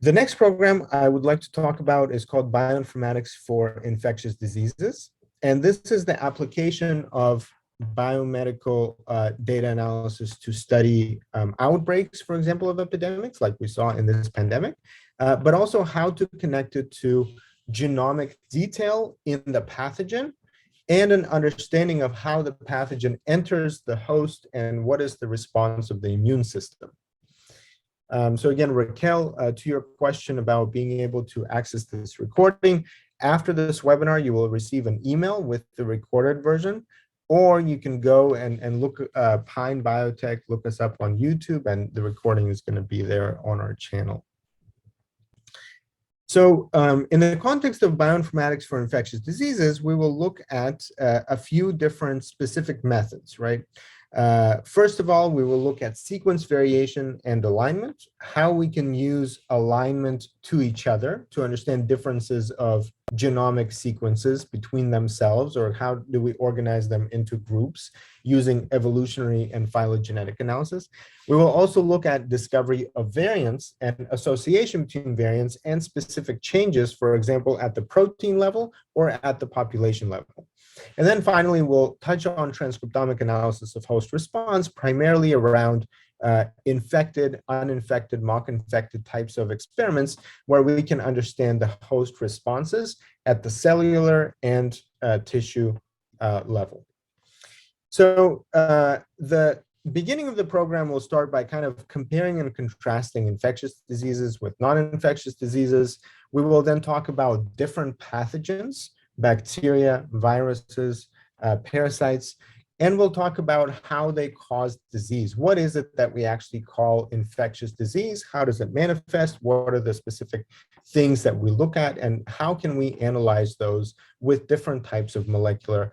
The next program I would like to talk about is called Bioinformatics for Infectious Diseases. And this is the application of biomedical data analysis to study outbreaks, for example, of epidemics, like we saw in this pandemic, but also how to connect it to genomic detail in the pathogen and an understanding of how the pathogen enters the host and what is the response of the immune system. So again, Raquel, to your question about being able to access this recording, after this webinar, you will receive an email with the recorded version, or you can go and look Pine Biotech, look us up on YouTube, and the recording is going to be there on our channel. So in the context of bioinformatics for infectious diseases, we will look at a few different specific methods, right? First of all, we will look at sequence variation and alignment, how we can use alignment to each other to understand differences of genomic sequences between themselves, or how do we organize them into groups using evolutionary and phylogenetic analysis. We will also look at discovery of variants and association between variants and specific changes, for example, at the protein level or at the population level. And then finally, we'll touch on transcriptomic analysis of host response, primarily around infected, uninfected, mock-infected types of experiments, where we can understand the host responses at the cellular and tissue level. So the beginning of the program will start by kind of comparing and contrasting infectious diseases with non-infectious diseases. We will then talk about different pathogens, bacteria, viruses, parasites, and we'll talk about how they cause disease. What is it that we actually call infectious disease? How does it manifest? What are the specific things that we look at? And how can we analyze those with different types of molecular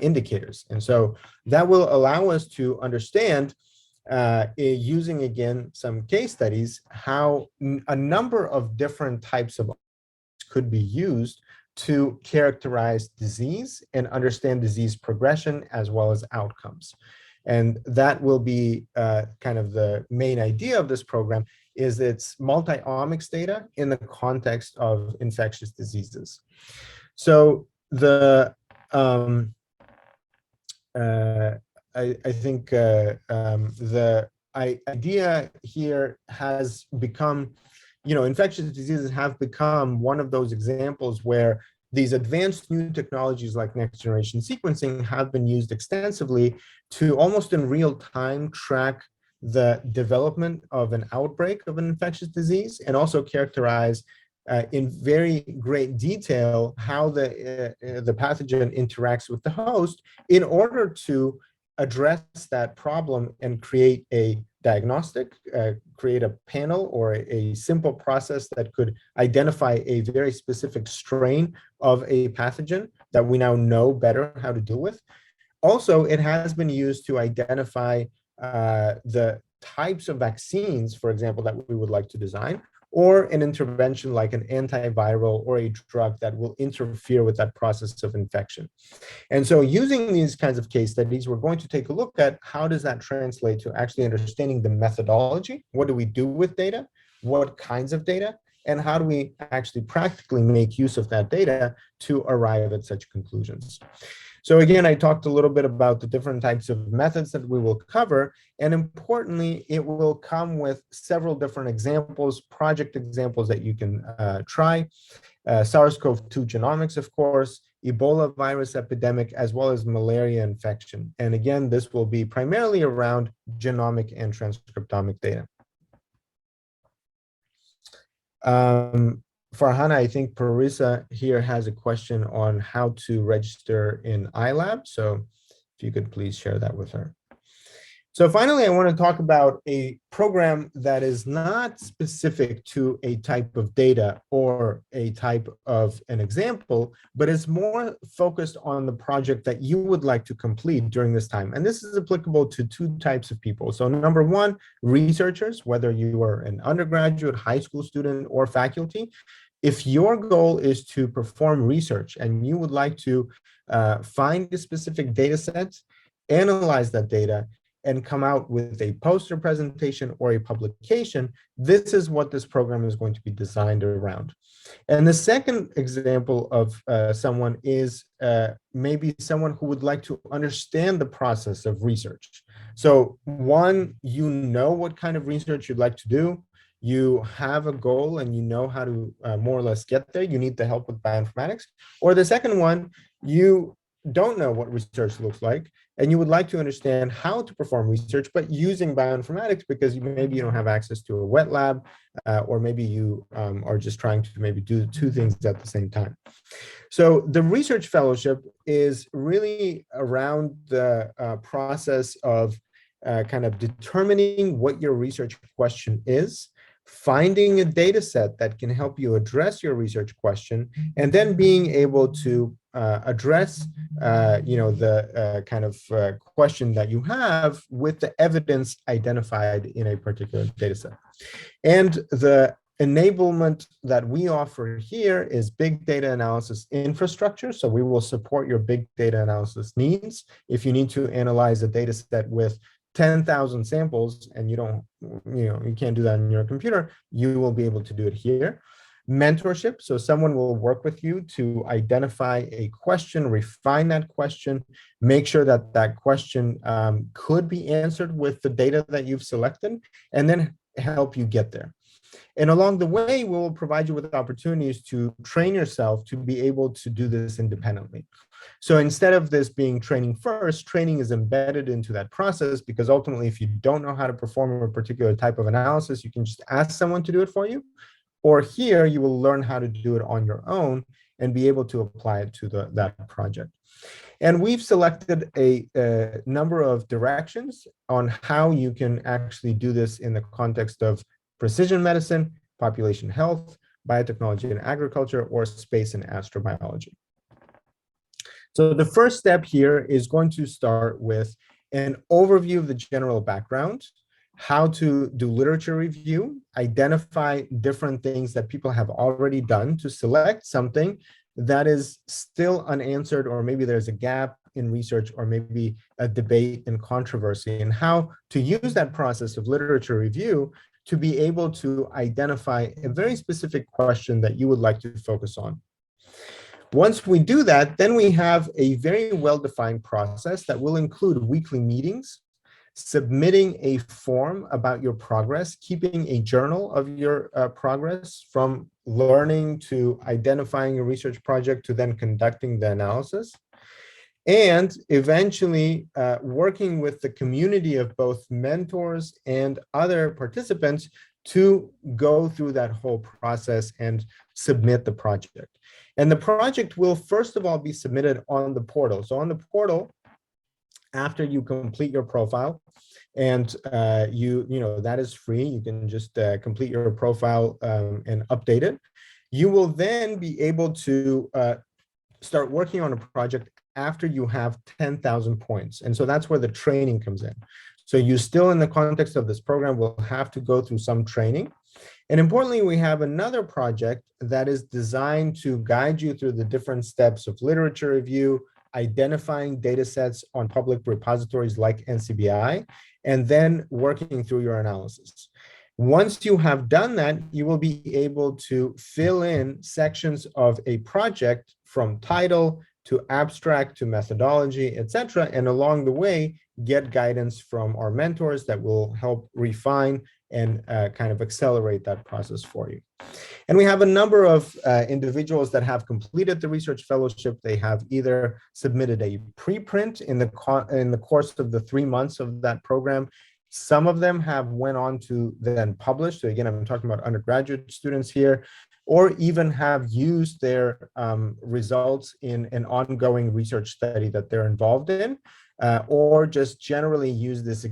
indicators? And so that will allow us to understand, using, again, some case studies, how a number of different types of could be used to characterize disease and understand disease progression as well as outcomes. And that will be kind of the main idea of this program, is it's multi-omics data in the context of infectious diseases. So the I think the idea here has become, infectious diseases have become one of those examples where these advanced new technologies like next generation sequencing have been used extensively to almost in real time track the development of an outbreak of an infectious disease, and also characterize in very great detail how the pathogen interacts with the host in order to address that problem and create a diagnostic, create a panel or a simple process that could identify a very specific strain of a pathogen that we now know better how to deal with. Also, it has been used to identify the types of vaccines, for example, that we would like to design, or an intervention like an antiviral or a drug that will interfere with that process of infection. And so using these kinds of case studies, we're going to take a look at how does that translate to actually understanding the methodology. What do we do with data? What kinds of data? And how do we actually practically make use of that data to arrive at such conclusions? So again, I talked a little bit about the different types of methods that we will cover, and importantly, it will come with several different examples, project examples that you can try. SARS-CoV-2 genomics, of course, Ebola virus epidemic, as well as malaria infection. And again, this will be primarily around genomic and transcriptomic data. Farhana, I think Parisa here has a question on how to register in iLab. So if you could please share that with her. So finally, I want to talk about a program that is not specific to a type of data or a type of an example, but is more focused on the project that you would like to complete during this time. And this is applicable to two types of people. So number one, researchers, whether you are an undergraduate, high school student, or faculty. If your goal is to perform research and you would like to find a specific data set, analyze that data, and come out with a poster presentation or a publication, this is what this program is going to be designed around. And the second example of someone is maybe someone who would like to understand the process of research. So one, you know what kind of research you'd like to do. You have a goal and you know how to more or less get there. You need the help with bioinformatics. Or the second one, you don't know what research looks like, and you would like to understand how to perform research, but using bioinformatics because maybe you don't have access to a wet lab, or maybe you are just trying to maybe do two things at the same time. So the research fellowship is really around the process of kind of determining what your research question is, finding a data set that can help you address your research question, and then being able to address the kind of question that you have with the evidence identified in a particular data set. And the enablement that we offer here is big data analysis infrastructure. So we will support your big data analysis needs. If you need to analyze a data set with 10,000 samples and you can't do that on your computer, you will be able to do it here. Mentorship, so someone will work with you to identify a question, refine that question, make sure that that question could be answered with the data that you've selected, and then help you get there. And along the way, we will provide you with opportunities to train yourself to be able to do this independently. So instead of this being training first, training is embedded into that process, because ultimately, if you don't know how to perform a particular type of analysis, you can just ask someone to do it for you. Or here, you will learn how to do it on your own and be able to apply it to that project. And we've selected a number of directions on how you can actually do this in the context of precision medicine, population health, biotechnology and agriculture, or space and astrobiology. So the first step here is going to start with an overview of the general background, how to do literature review, identify different things that people have already done to select something that is still unanswered, or maybe there's a gap in research, or maybe a debate and controversy, and how to use that process of literature review to be able to identify a very specific question that you would like to focus on. Once we do that, then we have a very well-defined process that will include weekly meetings, submitting a form about your progress, keeping a journal of your progress from learning to identifying a research project to then conducting the analysis, and eventually working with the community of both mentors and other participants to go through that whole process and submit the project. And the project will first of all be submitted on the portal. So on the portal, after you complete your profile, and that is free, you can just complete your profile and update it. You will then be able to start working on a project after you have 10,000 points. And so that's where the training comes in. So you still, in the context of this program, will have to go through some training. And importantly, we have another project that is designed to guide you through the different steps of literature review, identifying data sets on public repositories like NCBI, and then working through your analysis. Once you have done that, you will be able to fill in sections of a project from title to abstract to methodology, etc. And along the way, get guidance from our mentors that will help refine and kind of accelerate that process for you. And we have a number of individuals that have completed the research fellowship. They have either submitted a preprint in the course of the 3 months of that program. Some of them have went on to then publish. So again, I'm talking about undergraduate students here, or even have used their results in an ongoing research study that they're involved in, or just generally use this